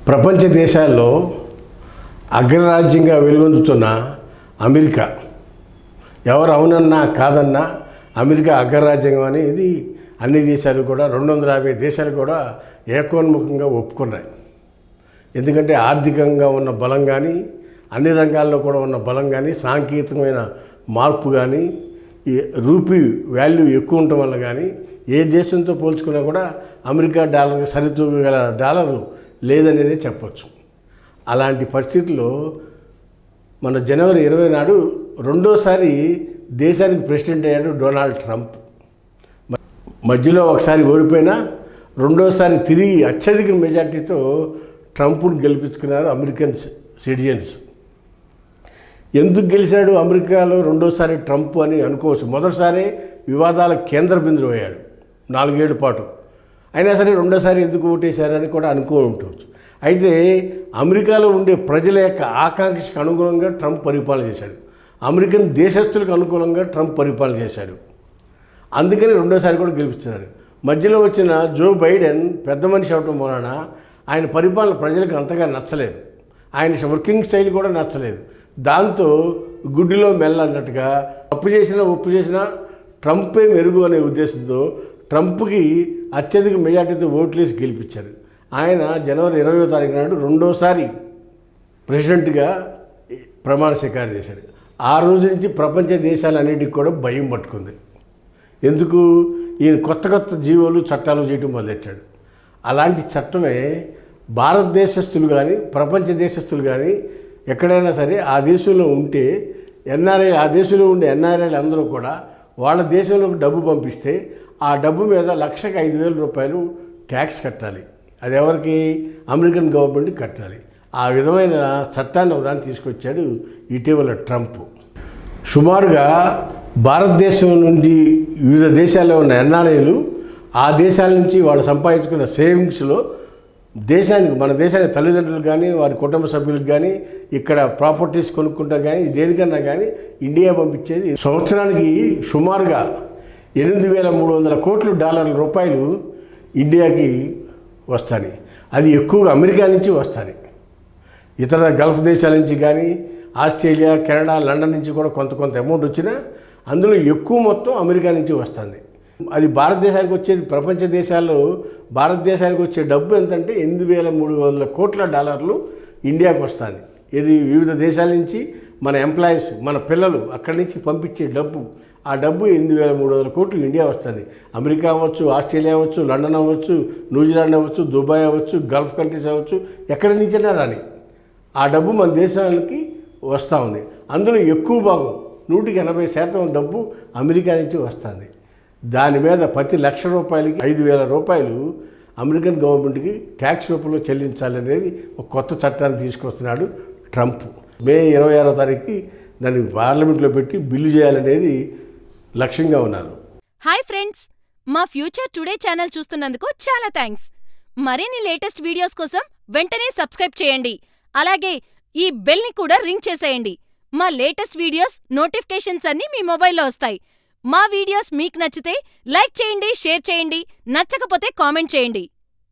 ప్రపంచ దేశాల్లో అగ్రరాజ్యంగా వెలుగొందుతున్న అమెరికా, ఎవరు అవునన్నా కాదన్నా అమెరికా అగ్రరాజ్యం అనేది అన్ని దేశాలు కూడా 250 దేశాలు కూడా ఏకోన్ముఖంగా ఒప్పుకున్నాయి. ఎందుకంటే ఆర్థికంగా ఉన్న బలం కానీ, అన్ని రంగాల్లో కూడా ఉన్న బలం కానీ, సాంకేతికమైన మార్పు కానీ, ఈ రూపీ వాల్యూ ఎక్కువ ఉండటం వల్ల కానీ ఏ దేశంతో పోల్చుకున్నా కూడా అమెరికా డాలర్కి సరితూగల డాలరు లేదనేదే చెప్పచ్చు. అలాంటి పరిస్థితుల్లో మన జనవరి 20 నాడు రెండోసారి దేశానికి ప్రెసిడెంట్ అయ్యాడు డొనాల్డ్ ట్రంప్. మధ్యలో ఒకసారి ఓడిపోయినా రెండోసారి తిరిగి అత్యధిక మెజార్టీతో ట్రంప్ను గెలిపించుకున్నారు అమెరికన్ సిటిజన్స్. ఎందుకు గెలిచాడు అమెరికాలో రెండోసారి ట్రంప్ అని అనుకోవచ్చు. మొదటిసారి వివాదాల కేంద్ర బిందువు అయ్యాడు 4 ఏళ్ల పాటు. అయినా సరే రెండోసారి ఎందుకు ఓటేశారని కూడా అనుకో ఉండవచ్చు. అయితే అమెరికాలో ఉండే ప్రజల యొక్క ఆకాంక్షకు అనుగుణంగా ట్రంప్ పరిపాలన చేశాడు. అమెరికన్ దేశస్తులకు అనుకూలంగా ట్రంప్ పరిపాలన చేశాడు. అందుకని రెండోసారి కూడా గెలిపిస్తున్నాడు. మధ్యలో వచ్చిన జో బైడెన్ పెద్ద మనిషి అవటం వలన ఆయన పరిపాలన ప్రజలకు అంతగా నచ్చలేదు. ఆయన వర్కింగ్ స్టైల్ కూడా నచ్చలేదు. దాంతో గుడ్డిలో మెల్ల అన్నట్టుగా ఒప్పు చేసినా ట్రంపే మెరుగు అనే ఉద్దేశంతో ట్రంప్కి అత్యధిక మెజార్టీతో ఓట్లేసి గెలిపించారు. ఆయన జనవరి 20వ తారీఖు నాడు రెండోసారి ప్రెసిడెంట్గా ప్రమాణ స్వీకారం చేశాడు. ఆ రోజు నుంచి ప్రపంచ దేశాలన్నిటికీ కూడా భయం పట్టుకుంది. ఎందుకు? ఈయన కొత్త జీవోలు చట్టాలు చేయటం మొదలెట్టాడు. అలాంటి చట్టమే భారతదేశస్తులు కానీ ప్రపంచ దేశస్తులు కానీ ఎక్కడైనా సరే ఆ దేశంలో ఉంటే ఎన్ఆర్ఐ, ఆ దేశంలో ఉండే ఎన్ఆర్ఐలు అందరూ కూడా వాళ్ళ దేశంలోకి డబ్బు పంపిస్తే ఆ డబ్బు మీద లక్షకి 5,000 రూపాయలు ట్యాక్స్ కట్టాలి. అది ఎవరికి? అమెరికన్ గవర్నమెంట్కి కట్టాలి. ఆ విధమైన చట్టాన్ని ఒకదాన్ని తీసుకొచ్చాడు ఇటీవల ట్రంప్. సుమారుగా భారతదేశం నుండి వివిధ దేశాల్లో ఉన్న ఎన్ఆర్ఐలు ఆ దేశాల నుంచి వాళ్ళు సంపాదించుకున్న సేవింగ్స్లో మన దేశానికి తల్లిదండ్రులు కానీ వారి కుటుంబ సభ్యులకు కానీ ఇక్కడ ప్రాపర్టీస్ కొనుక్కుంటాం కానీ దేనికన్నా కానీ ఇండియా పంపించేది సంవత్సరానికి సుమారుగా $8,300 కోట్ల రూపాయలు ఇండియాకి వస్తాయి. అది ఎక్కువగా అమెరికా నుంచి వస్తాయి. ఇతర గల్ఫ్ దేశాల నుంచి కానీ ఆస్ట్రేలియా, కెనడా, లండన్ నుంచి కూడా కొంత అమౌంట్ వచ్చినా అందులో ఎక్కువ మొత్తం అమెరికా నుంచి వస్తుంది. అది భారతదేశానికి వచ్చేది, ప్రపంచ దేశాల్లో భారతదేశానికి వచ్చే డబ్బు ఎంతంటే $8,300 కోట్ల ఇండియాకు వస్తుంది. ఇది వివిధ దేశాల నుంచి మన ఎంప్లాయీస్, మన పిల్లలు అక్కడి నుంచి పంపించే డబ్బు. ఆ డబ్బు $8,300 కోట్లు ఇండియా వస్తుంది. అమెరికా అవ్వచ్చు, ఆస్ట్రేలియా అవ్వచ్చు, లండన్ అవ్వచ్చు, న్యూజిలాండ్ అవ్వచ్చు, దుబాయ్ అవ్వచ్చు, గల్ఫ్ కంట్రీస్ అవ్వచ్చు, ఎక్కడి నుంచైనా రాని ఆ డబ్బు మన దేశాలకి వస్తూ ఉంది. అందులో ఎక్కువ భాగం 180% డబ్బు అమెరికా నుంచి వస్తుంది. దాని మీద ప్రతి ₹1,00,000కి $5,000 అమెరికన్ గవర్నమెంట్కి ట్యాక్స్ రూపంలో చెల్లించాలనేది ఒక కొత్త చట్టాన్ని తీసుకొస్తున్నాడు ట్రంప్. మే 26వ తారీఖుకి దాన్ని పార్లమెంట్లో పెట్టి బిల్లు చేయాలనేది లక్ష్యంగా ఉన్నారు. హాయ్ ఫ్రెండ్స్, మా ఫ్యూచర్ టుడే ఛానల్ చూస్తున్నందుకు చాలా థ్యాంక్స్. మరిన్ని లేటెస్ట్ వీడియోస్ కోసం వెంటనే సబ్స్క్రైబ్ చేయండి. అలాగే ఈ బెల్ ని కూడా రింగ్ చేసేయండి. మా లేటెస్ట్ వీడియోస్ నోటిఫికేషన్స్ అన్నీ మీ మొబైల్లో వస్తాయి. మా వీడియోస్ మీకు నచ్చితే లైక్ చేయండి, షేర్ చేయండి, నచ్చకపోతే కామెంట్ చేయండి.